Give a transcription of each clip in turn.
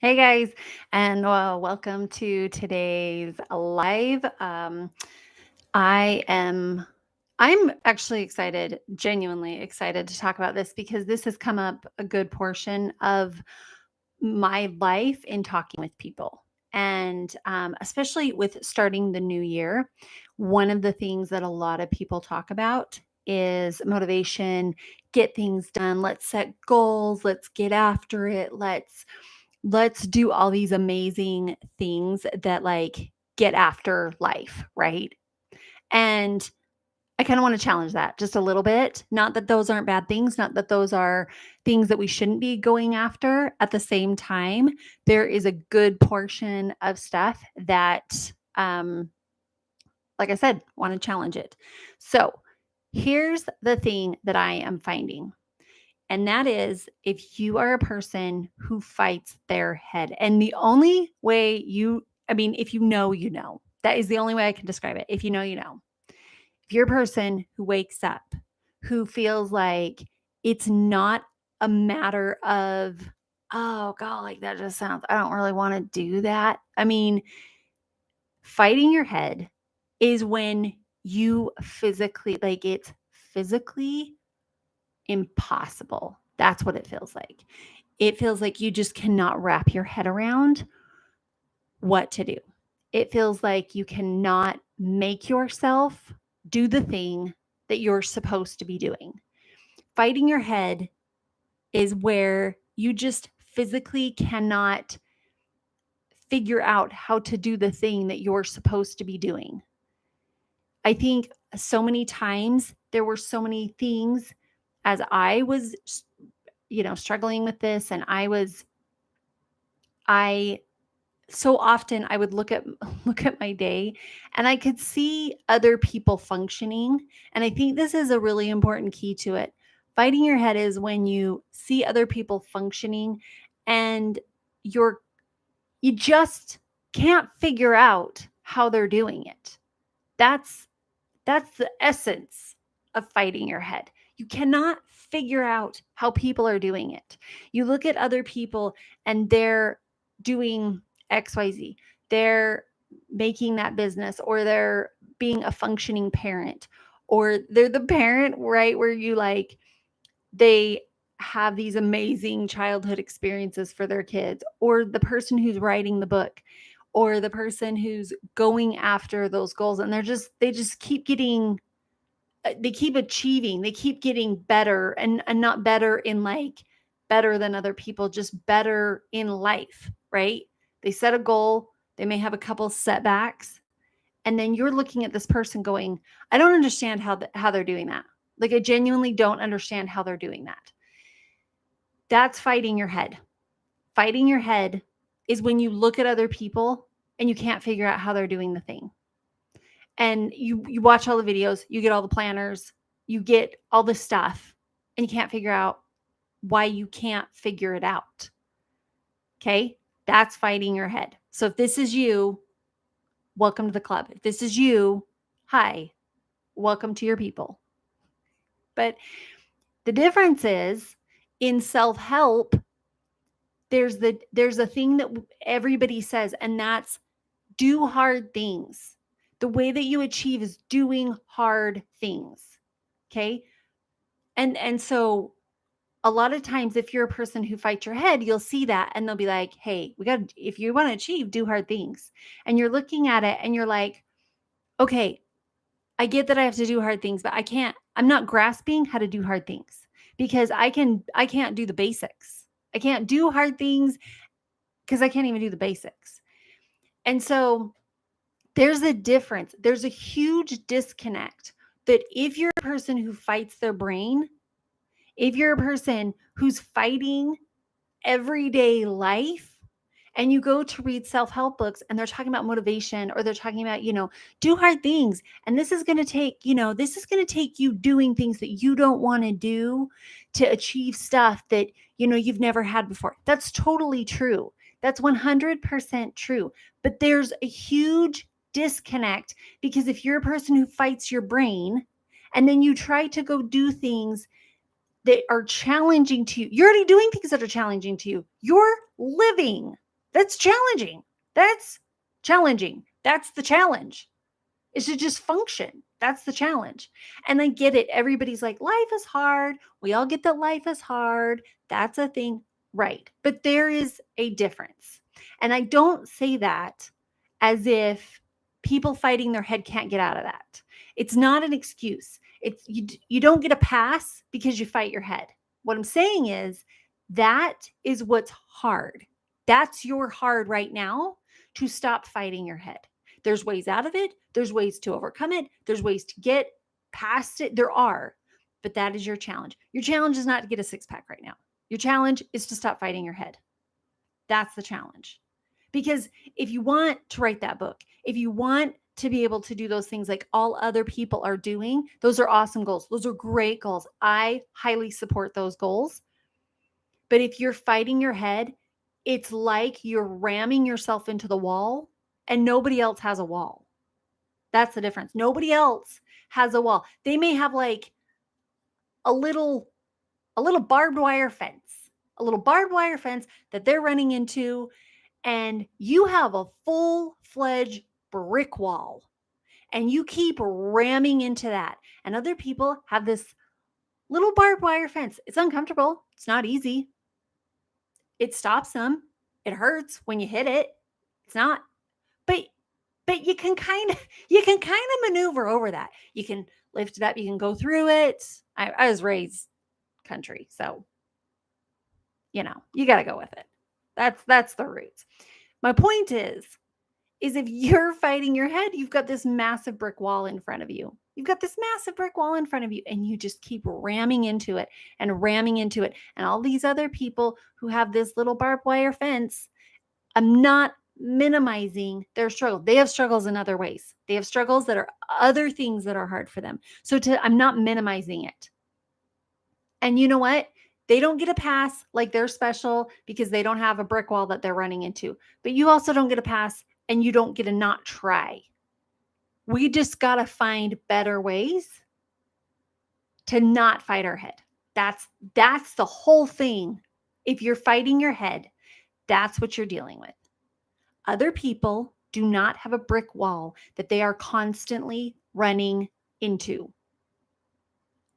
Hey guys, and welcome to today's live. I am I'm actually excited, genuinely excited to talk about this because this has come up a good portion of my life in talking with people. And especially with starting the new year, one of the things that a lot of people talk about is motivation, get things done, let's set goals, let's get after it, let's do all these amazing things that like get after life, right? And I kind of want to challenge that just a little bit. Not that those aren't bad things, not that those are things that we shouldn't be going after. At the same time, there is a good portion of stuff that, like I said, want to challenge it. So here's the thing that I am finding. And that is if you are a person who fights their head. And the only way if you know, you know. That is the only way I can describe it. If you know, you know. If you're a person who wakes up, who feels like it's not a matter of, oh God, like that just sounds, I don't really want to do that. Fighting your head is when you physically, like it's physically impossible. That's what it feels like. It feels like you just cannot wrap your head around what to do. It feels like you cannot make yourself do the thing that you're supposed to be doing. Fighting your head is where you just physically cannot figure out how to do the thing that you're supposed to be doing. I think so many times there were so many things as I was struggling with this, and I so often I would look at look at my day and I could see other people functioning, and I think this is a really important key to it. Fighting your head is when you see other people functioning and you're you just can't figure out how they're doing it. That's that's the essence of fighting your head. You cannot figure out how people are doing it. You look at other people and they're doing XYZ. They're making that business, or they're being a functioning parent, or they're the parent, right, where you like they have these amazing childhood experiences for their kids, or the person who's writing the book, or the person who's going after those goals, and they just keep getting they keep achieving, they keep getting better, and not better in like better than other people, just better in life, right? They set a goal, they may have a couple setbacks, and then you're looking at this person going, I don't understand how they're doing that. Like I genuinely don't understand how they're doing that. That's fighting your head. Fighting your head is when you look at other people and you can't figure out how they're doing the thing. And you watch all the videos, you get all the planners, you get all the stuff, and you can't figure out why you can't figure it out. Okay? That's fighting your head. So if this is you, welcome to the club. If this is you, hi, welcome to your people. But the difference is in self-help, there's a thing that everybody says, and that's do hard things. The way that you achieve is doing hard things. Okay? And so a lot of times if you're a person who fights your head, you'll see that and they'll be like, "Hey, we got if you want to achieve, do hard things." And you're looking at it and you're like, "Okay, I get that I have to do hard things, but I'm not grasping how to do hard things because I can't do the basics. I can't do hard things because I can't even do the basics." And so there's a difference. There's a huge disconnect that if you're a person who fights their brain, if you're a person who's fighting everyday life, and you go to read self-help books and they're talking about motivation, or they're talking about, do hard things. And this is going to take, this is going to take you doing things that you don't want to do to achieve stuff that, you've never had before. That's totally true. That's 100% true. But there's a huge disconnect because if you're a person who fights your brain and then you try to go do things that are challenging to you, you're already doing things that are challenging to you. You're living. That's challenging. That's challenging. That's the challenge. Is to just function. That's the challenge. And I get it. Everybody's like, life is hard. We all get that life is hard. That's a thing. Right. But there is a difference. And I don't say that as if people fighting their head can't get out of that. It's not an excuse. It's you don't get a pass because you fight your head. What I'm saying is that is what's hard. That's your hard right now, to stop fighting your head. There's ways out of it. There's ways to overcome it. There's ways to get past it. There are, but that is your challenge. Your challenge is not to get a six pack right now. Your challenge is to stop fighting your head. That's the challenge. Because if you want to write that book, if you want to be able to do those things like all other people are doing, those are awesome goals. Those are great goals. I highly support those goals. But if you're fighting your head, it's like you're ramming yourself into the wall and nobody else has a wall. That's the difference. Nobody else has a wall. They may have like a little barbed wire fence, that they're running into, and you have a full-fledged brick wall and you keep ramming into that. And other people have this little barbed wire fence. It's uncomfortable. It's not easy. It stops them. It hurts when you hit it. It's not, but you can kind of maneuver over that. You can lift it up. You can go through it. I was raised country, so you got to go with it. That's the roots. My point is if you're fighting your head, you've got this massive brick wall in front of you. And you just keep ramming into it and ramming into it. And all these other people who have this little barbed wire fence, I'm not minimizing their struggle. They have struggles in other ways. They have struggles that are other things that are hard for them. So I'm not minimizing it. And you know what? They don't get a pass like they're special because they don't have a brick wall that they're running into. But you also don't get a pass and you don't get to not try. We just got to find better ways to not fight our head. That's the whole thing. If you're fighting your head, that's what you're dealing with. Other people do not have a brick wall that they are constantly running into.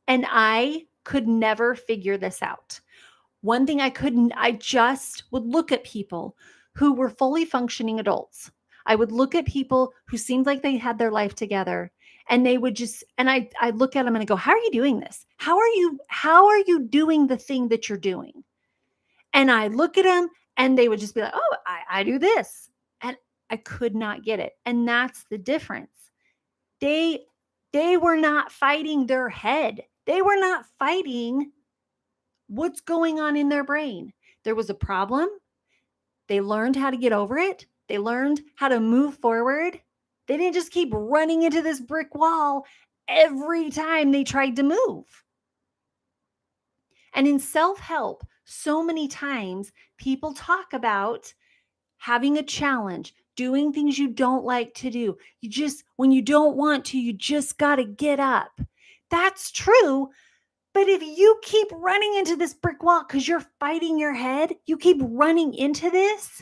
And I could never figure this out. One thing I just would look at people who were fully functioning adults. I would look at people who seemed like they had their life together, and they would just, and I look at them and I go, how are you doing this? How are you doing the thing that you're doing? And I look at them and they would just be like, oh, I do this. And I could not get it. And that's the difference. They were not fighting their head. They were not fighting what's going on in their brain. There was a problem. They learned how to get over it. They learned how to move forward. They didn't just keep running into this brick wall every time they tried to move. And in self-help, so many times people talk about having a challenge, doing things you don't like to do. When you don't want to, you just got to get up. That's true. But if you keep running into this brick wall because you're fighting your head, you keep running into this,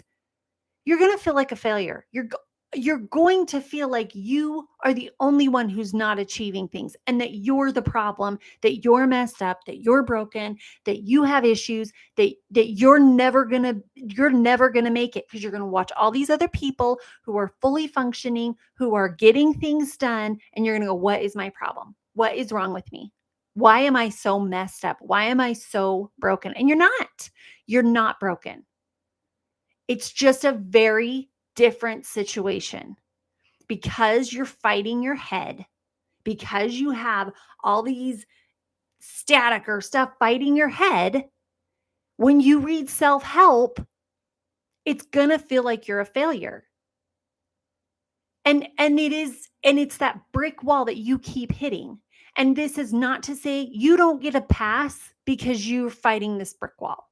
you're going to feel like a failure. You're going to feel like you are the only one who's not achieving things, and that you're the problem, that you're messed up, that you're broken, that you have issues, that you're never going to make it, because you're going to watch all these other people who are fully functioning, who are getting things done, and you're going to go, what is my problem? What is wrong with me? Why am I so messed up? Why am I so broken? And you're not broken. It's just a very different situation, because you're fighting your head, because you have all these static or stuff fighting your head. When you read self-help, it's going to feel like you're a failure. And it's that brick wall that you keep hitting. And this is not to say you don't get a pass because you're fighting this brick wall.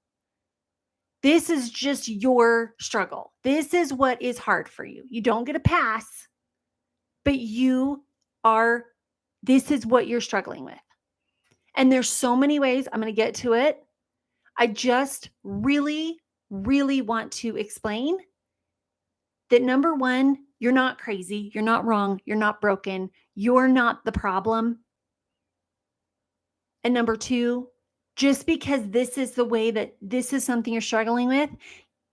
This is just your struggle. This is what is hard for you. You don't get a pass, but this is what you're struggling with. And there's so many ways. I'm going to get to it. I just really, really want to explain that number one, you're not crazy, you're not wrong, you're not broken, you're not the problem. And number two, just because this is the way that this is something you're struggling with,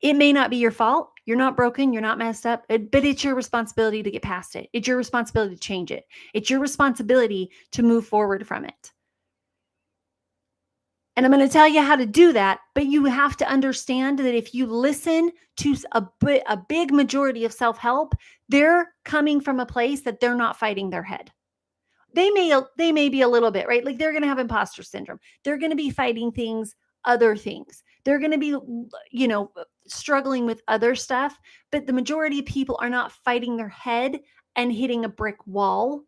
it may not be your fault. You're not broken, you're not messed up, but it's your responsibility to get past it. It's your responsibility to change it. It's your responsibility to move forward from it. And I'm going to tell you how to do that, but you have to understand that if you listen to a big majority of self-help, they're coming from a place that they're not fighting their head. They may be a little bit, right? Like they're going to have imposter syndrome. They're going to be fighting other things. They're going to be, struggling with other stuff, but the majority of people are not fighting their head and hitting a brick wall.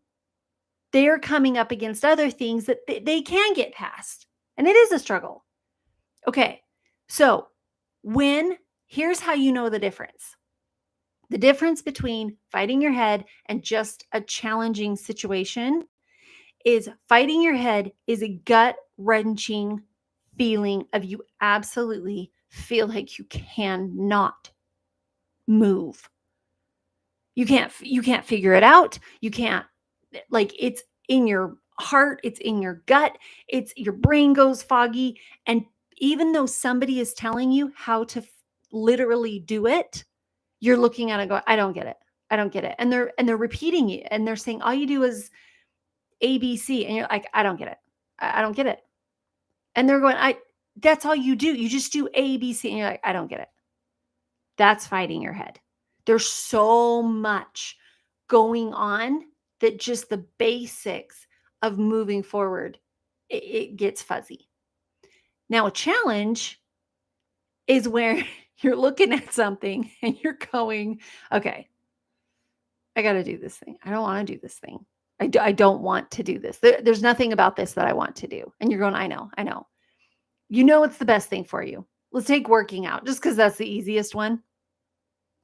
They're coming up against other things that they can get past. And it is a struggle. Okay. So here's how you know the difference. The difference between fighting your head and just a challenging situation is fighting your head is a gut-wrenching feeling of you absolutely feel like you cannot move. You can't figure it out. You can't, like, it's in your heart, it's in your gut, it's your brain goes foggy. And even though somebody is telling you how to literally do it, you're looking at it going, I don't get it. I don't get it. And they're repeating it and they're saying all you do is ABC. And you're like, I don't get it. I don't get it. And they're going, that's all you do. You just do ABC. And you're like, I don't get it. That's fighting your head. There's so much going on that just the basics of moving forward, it gets fuzzy. Now, a challenge is where you're looking at something and you're going, okay, I got to do this thing. I don't want to do this thing. I don't want to do this. There's nothing about this that I want to do. And you're going, I know. You know it's the best thing for you. Let's take working out just because that's the easiest one,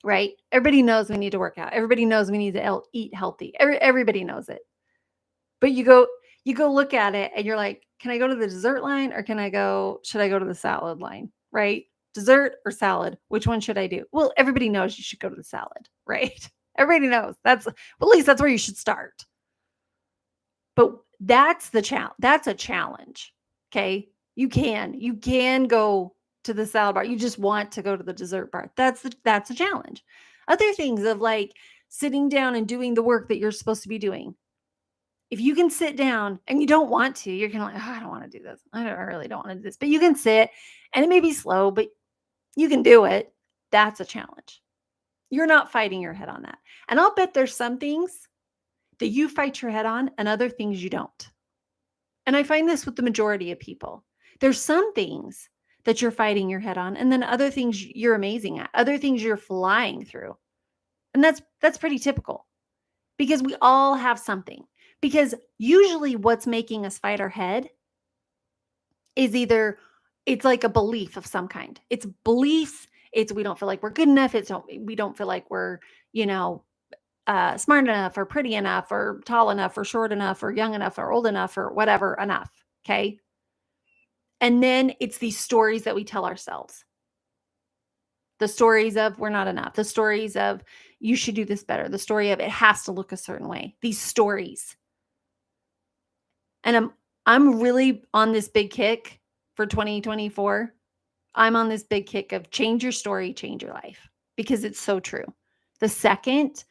right? Everybody knows we need to work out. Everybody knows we need to eat healthy. Everybody knows it. But you go look at it and you're like, can I go to the dessert line or should I go to the salad line, right? Dessert or salad? Which one should I do? Well, everybody knows you should go to the salad, right? Everybody knows at least that's where you should start. But that's the challenge. That's a challenge. Okay. You can go to the salad bar. You just want to go to the dessert bar. That's a challenge. Other things of like sitting down and doing the work that you're supposed to be doing. If you can sit down and you don't want to, you're kind of like, I don't want to do this. I really don't want to do this. But you can sit and it may be slow, but you can do it. That's a challenge. You're not fighting your head on that. And I'll bet there's some things that you fight your head on and other things you don't. And I find this with the majority of people. There's some things that you're fighting your head on and then other things you're amazing at, other things you're flying through. And that's pretty typical because we all have something. Because usually what's making us fight our head is either it's like a belief of some kind. It's beliefs. It's we don't feel like we're good enough. We don't feel like we're, smart enough or pretty enough or tall enough or short enough or young enough or old enough or whatever enough. Okay. And then it's these stories that we tell ourselves. The stories of we're not enough. The stories of you should do this better. The story of it has to look a certain way. These stories. And I'm really on this big kick for 2024. I'm on this big kick of change your story, change your life because it's so true. The second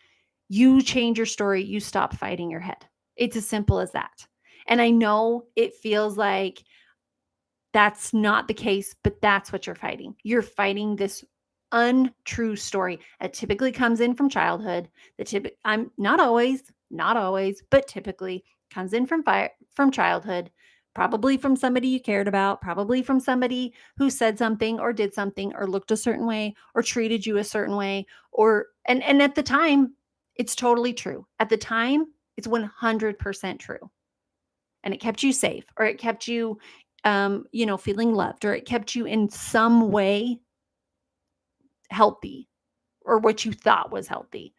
you change your story, you stop fighting your head. It's as simple as that. And I know it feels like that's not the case, but that's what you're fighting. You're fighting this untrue story. It typically comes in from childhood. I'm not always, but typically comes in from childhood, probably from somebody you cared about, probably from somebody who said something or did something or looked a certain way or treated you a certain way and at the time it's totally true. At the time it's 100% true. And it kept you safe or it kept you feeling loved or it kept you in some way healthy or what you thought was healthy.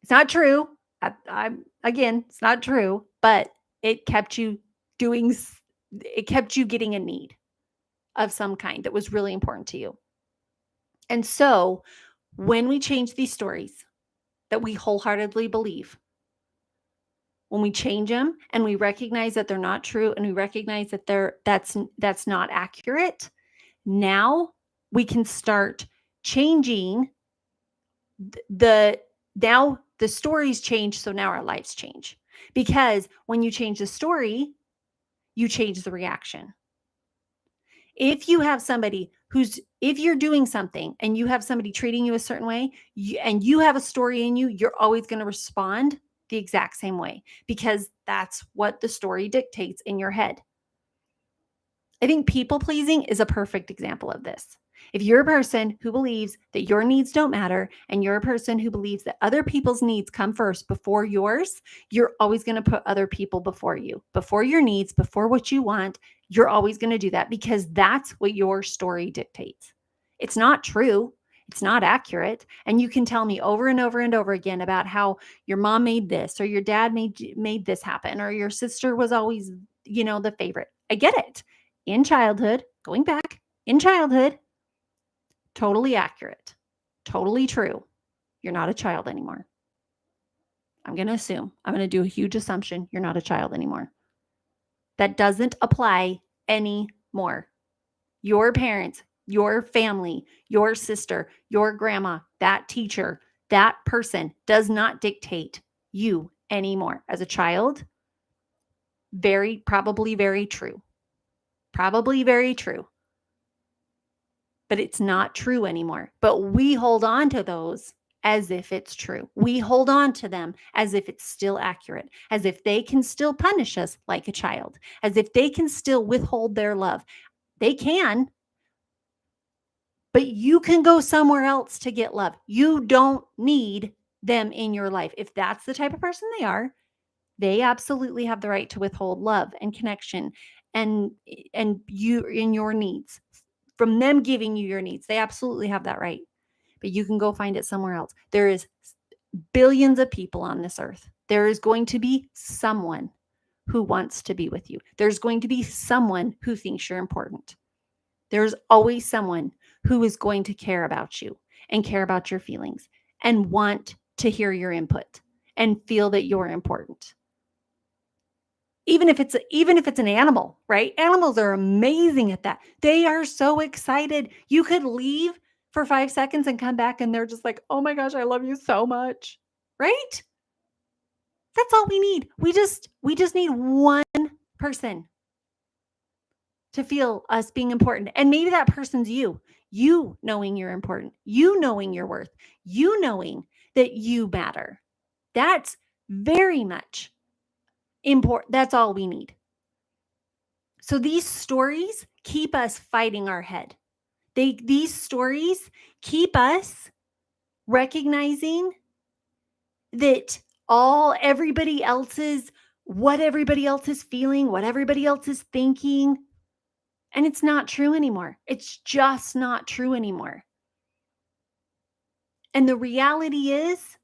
It's not true. It's not true, but it kept you getting a need of some kind that was really important to you. And so When we change these stories that we wholeheartedly believe, when we change them and we recognize that they're not true and we recognize that that's not accurate, now we can start changing the now the stories change, so now our lives change. Because when you change the story, you change the reaction. If you have somebody if you're doing something and you have somebody treating you a certain way, and you have a story in you, you're always going to respond the exact same way because that's what the story dictates in your head. I think people pleasing is a perfect example of this. If you're a person who believes that your needs don't matter and you're a person who believes that other people's needs come first before yours, you're always going to put other people before you, before your needs, before what you want. You're always going to do that because that's what your story dictates. It's not true. It's not accurate. And you can tell me over and over and over again about how your mom made this or your dad made this happen or your sister was always, the favorite. I get it. In childhood, going back in childhood, totally accurate, totally true. You're not a child anymore. I'm going to do a huge assumption. You're not a child anymore. That doesn't apply anymore. Your parents, your family, your sister, your grandma, that teacher, that person does not dictate you anymore. As a child, probably very true. Probably very true. But it's not true anymore. But we hold on to those as if it's true. We hold on to them as if it's still accurate, as if they can still punish us like a child, as if they can still withhold their love. They can, but you can go somewhere else to get love. You don't need them in your life. If that's the type of person they absolutely have the right to withhold love and connection and you in your needs from them giving you your needs. They absolutely have that right. But you can go find it somewhere else. There is billions of people on this earth. There is going to be someone who wants to be with you. There's going to be someone who thinks you're important. There's always someone who is going to care about you and care about your feelings and want to hear your input and feel that you're important. Even if it's an animal, right? Animals are amazing at that. They are so excited. You could leave for 5 seconds and come back and they're just like, "Oh my gosh, I love you so much." Right? That's all we need. We just need one person to feel us being important. And maybe that person's you. You knowing you're important. You knowing your worth. You knowing that you matter. That's very much important. That's all we need. So these stories keep us fighting our head. These stories keep us recognizing that everybody else is what everybody else is feeling, what everybody else is thinking. And it's not true anymore. It's just not true anymore. And the reality is,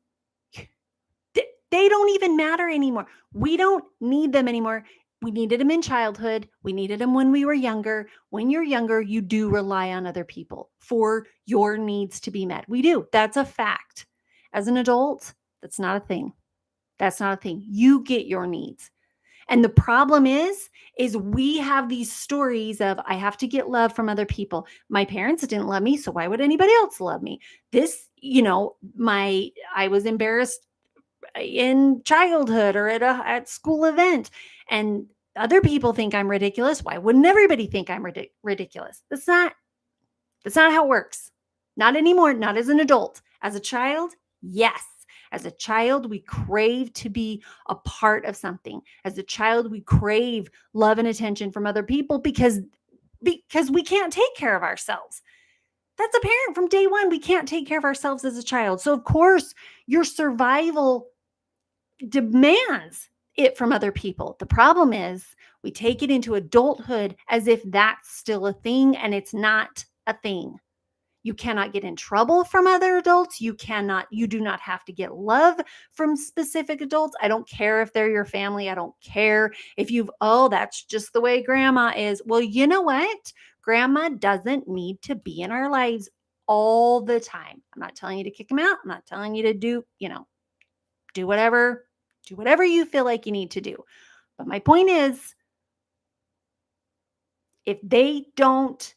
they don't even matter anymore. We don't need them anymore. We needed them in childhood. We needed them when we were younger. When you're younger, you do rely on other people for your needs to be met. We do. That's a fact. As an adult, that's not a thing. That's not a thing. You get your needs. And the problem is we have these stories of, I have to get love from other people. My parents didn't love me, so why would anybody else love me? This, I was embarrassed in childhood or at school event, and other people think I'm ridiculous. Why wouldn't everybody think I'm ridiculous? That's not how it works. Not anymore. Not as an adult. As a child, yes. As a child, we crave to be a part of something. As a child, we crave love and attention from other people because we can't take care of ourselves. That's apparent from day one. We can't take care of ourselves as a child. So of course, your survival demands it from other people. The problem is we take it into adulthood as if that's still a thing, and it's not a thing. You cannot get in trouble from other adults. You do not have to get love from specific adults. I don't care if they're your family. I don't care if that's just the way grandma is. Well, you know what? Grandma doesn't need to be in our lives all the time. I'm not telling you to kick them out. I'm not telling you to do whatever, you feel like you need to do. But my point is, if they don't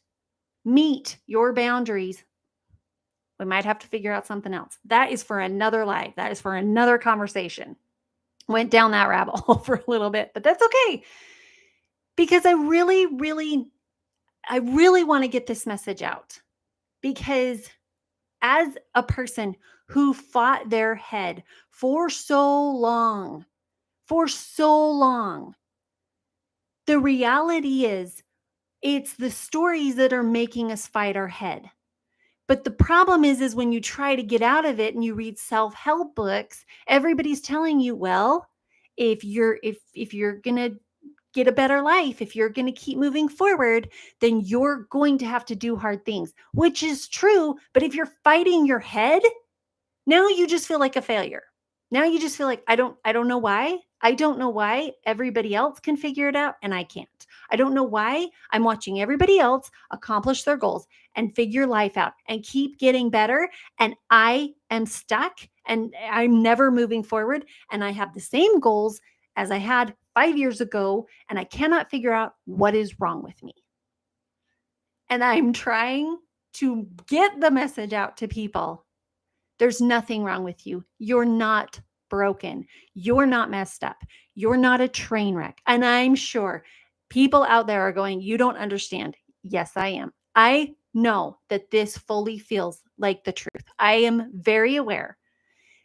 meet your boundaries, we might have to figure out something else. That is for another life. That is for another conversation. Went down that rabbit hole for a little bit, but that's okay. Because I really want to get this message out. Because as a person who fought their head for so long, the reality is it's the stories that are making us fight our head. But the problem is when you try to get out of it and you read self-help books, everybody's telling you, well, if you're going to get a better life, if you're going to keep moving forward, then you're going to have to do hard things, which is true. But if you're fighting your head, now you just feel like a failure. Now you just feel like, I don't know why. I don't know why everybody else can figure it out and I can't. I don't know why I'm watching everybody else accomplish their goals and figure life out and keep getting better. And I am stuck and I'm never moving forward. And I have the same goals as I had 5 years ago. And I cannot figure out what is wrong with me. And I'm trying to get the message out to people. There's nothing wrong with you. You're not broken. You're not messed up. You're not a train wreck. And I'm sure people out there are going, you don't understand. Yes, I am. I know that this fully feels like the truth. I am very aware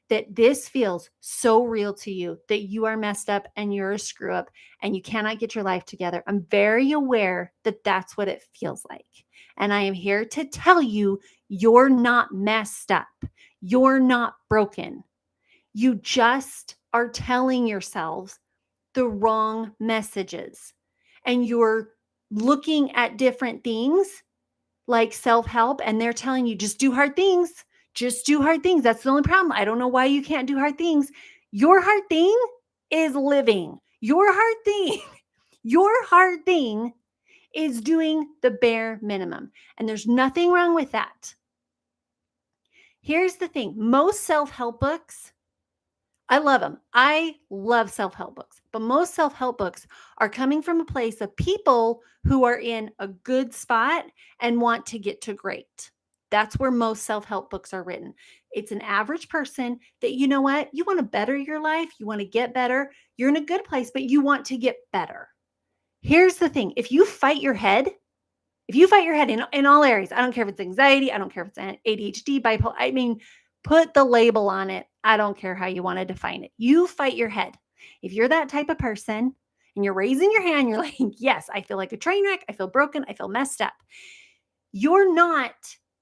that this feels so real to you, that you are messed up and you're a screw up and you cannot get your life together. I'm very aware that that's what it feels like. And I am here to tell you, you're not messed up. You're not broken. You just are telling yourselves the wrong messages. And you're looking at different things like self-help, and they're telling you, just do hard things. Just do hard things. That's the only problem. I don't know why you can't do hard things. Your hard thing is living. Your hard thing is doing the bare minimum. And there's nothing wrong with that. Here's the thing. Most self-help books, I love them. I love self-help books, but most self-help books are coming from a place of people who are in a good spot and want to get to great. That's where most self-help books are written. It's an average person that, you know what? You want to better your life. You want to get better. You're in a good place, but you want to get better. Here's the thing. If you fight your head in all areas, I don't care if it's anxiety, I don't care if it's ADHD, bipolar, I mean, put the label on it. I don't care how you want to define it. You fight your head. If you're that type of person and you're raising your hand, you're like, yes, I feel like a train wreck. I feel broken. I feel messed up. You're not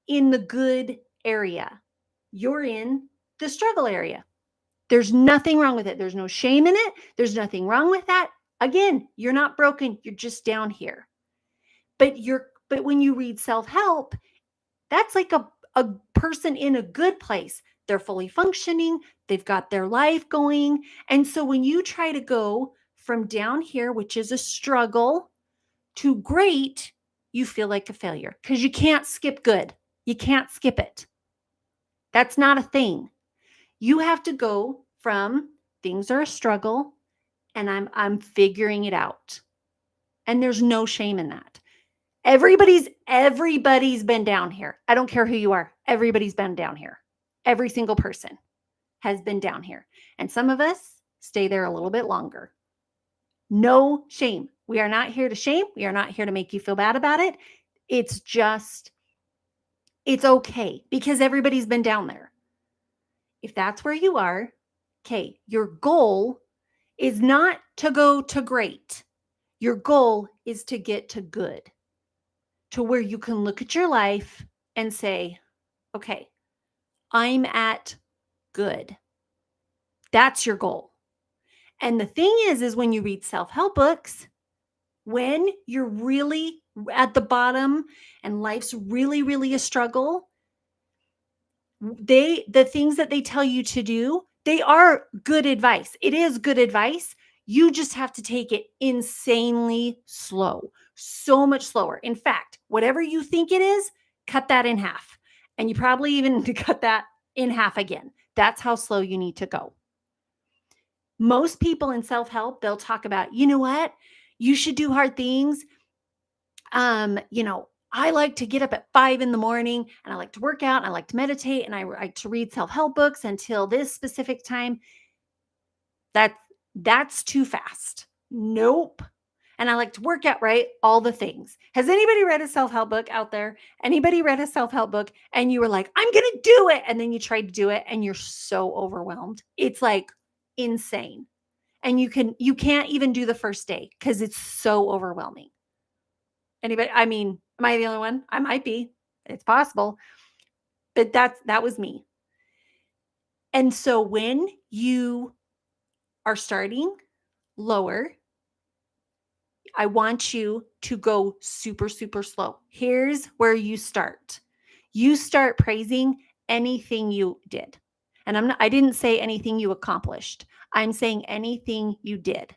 in the good area. You're in the struggle area. There's nothing wrong with it. There's no shame in it. There's nothing wrong with that. Again, you're not broken. You're just down here. But when you read self-help, that's like a person in a good place. They're fully functioning. They've got their life going. And so when you try to go from down here, which is a struggle, to great, you feel like a failure because you can't skip good. You can't skip it. That's not a thing. You have to go from things are a struggle and I'm figuring it out. And there's no shame in that. Everybody's been down here. I don't care who you are. Everybody's been down here. Every single person has been down here. And some of us stay there a little bit longer. No shame. We are not here to shame. We are not here to make you feel bad about it. It's okay because everybody's been down there. If that's where you are, okay, your goal is not to go to great. Your goal is to get to good, to where you can look at your life and say, okay, I'm at good. That's your goal. And the thing is when you read self-help books, when you're really at the bottom and life's really, really a struggle, the things that they tell you to do, they are good advice. It is good advice. You just have to take it insanely slow, so much slower. In fact, whatever you think it is, cut that in half And you probably even need to cut that in half again. That's how slow you need to go. Most people in self-help, they'll talk about, you know what? You should do hard things. I like to get up at 5 in the morning and I like to work out and I like to meditate and I like to read self-help books until this specific time. That that's too fast. Nope. And I like to work out, right? All the things. Has anybody read a self-help book out there? Anybody read a self-help book and you were like, I'm going to do it. And then you tried to do it and you're so overwhelmed. It's like insane. And you can't even do the first day because it's so overwhelming. Anybody? I mean, am I the only one? I might be. It's possible. But that was me. And so when you are starting lower, I want you to go super, super slow. Here's where you start. You start praising anything you did. And I didn't say anything you accomplished. I'm saying anything you did.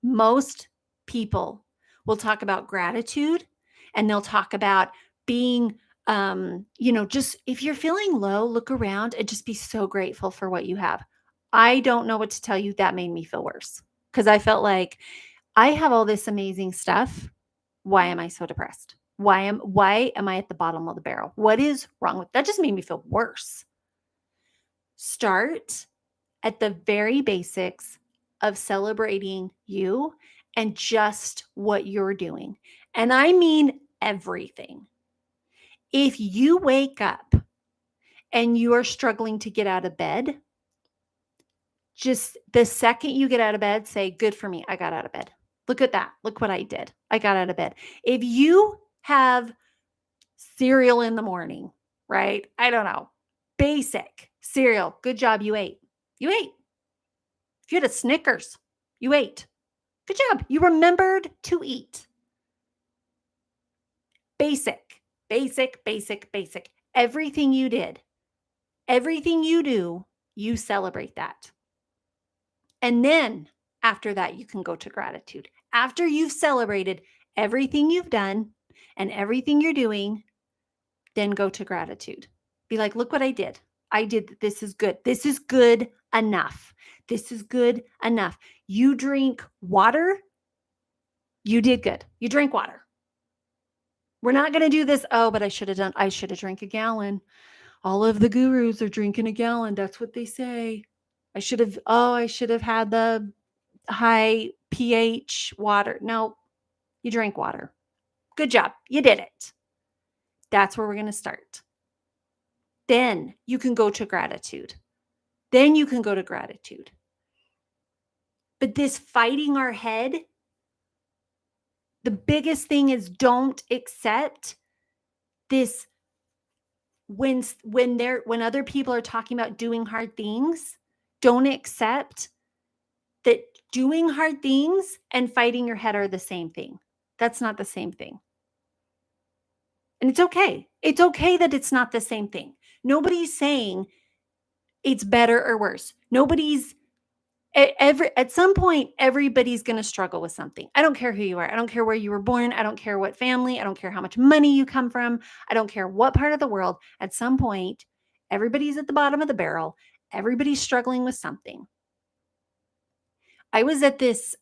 Most people will talk about gratitude and they'll talk about being just if you're feeling low, look around and just be so grateful for what you have. I don't know what to tell you. That made me feel worse because I felt like I have all this amazing stuff. Why am I so depressed? Why am I at the bottom of the barrel? What is wrong with that? Just made me feel worse. Start at the very basics of celebrating you and just what you're doing. And I mean everything. If you wake up and you are struggling to get out of bed, just the second you get out of bed, say, good for me. I got out of bed. Look at that. Look what I did. I got out of bed. If you have cereal in the morning, right? I don't know. Basic cereal. Good job. You ate. You ate. If you had a Snickers, you ate. Good job. You remembered to eat. Basic, basic, basic, basic. Everything you did, everything you do, you celebrate that. And then after that, you can go to gratitude. After you've celebrated everything you've done and everything you're doing, then go to gratitude. Be like, look what I did. I did. This is good. This is good enough. This is good enough. You drink water. You did good. You drink water. We're not going to do this. Oh, but I should have drank a gallon. All of the gurus are drinking a gallon. That's what they say. I should have had the high pH water. No, you drank water. Good job. You did it. That's where we're going to start. Then you can go to gratitude. Then you can go to gratitude. But this fighting our head, the biggest thing is don't accept this when other people are talking about doing hard things, don't accept that doing hard things and fighting your head are the same thing. That's not the same thing. And it's okay. It's okay that it's not the same thing. Nobody's saying it's better or worse. At some point, everybody's going to struggle with something. I don't care who you are. I don't care where you were born. I don't care what family. I don't care how much money you come from. I don't care what part of the world. At some point, everybody's at the bottom of the barrel. Everybody's struggling with something. I was at this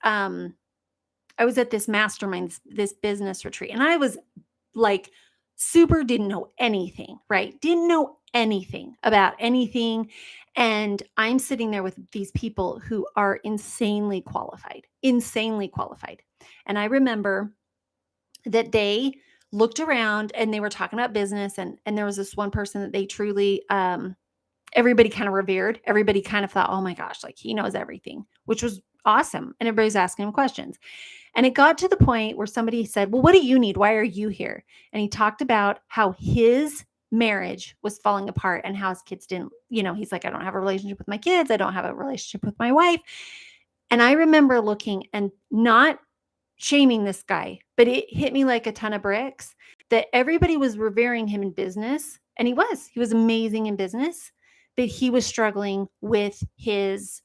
mastermind, this business retreat, and I was like didn't know anything, right? Didn't know anything about anything. And I'm sitting there with these people who are insanely qualified. And I remember that they looked around and they were talking about business. And there was this one person that they truly, everybody kind of revered. Everybody kind of thought, oh my gosh, like he knows everything, which was awesome. And everybody's asking him questions. And it got to the point where somebody said, well, what do you need? Why are you here? And he talked about how his marriage was falling apart and how his kids didn't, he's like, I don't have a relationship with my kids. I don't have a relationship with my wife. And I remember looking and not shaming this guy, but it hit me like a ton of bricks that everybody was revering him in business. And he was amazing in business, but he was struggling with his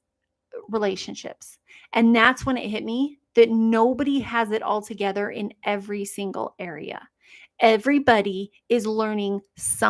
relationships. And that's when it hit me that nobody has it all together in every single area. Everybody is learning something.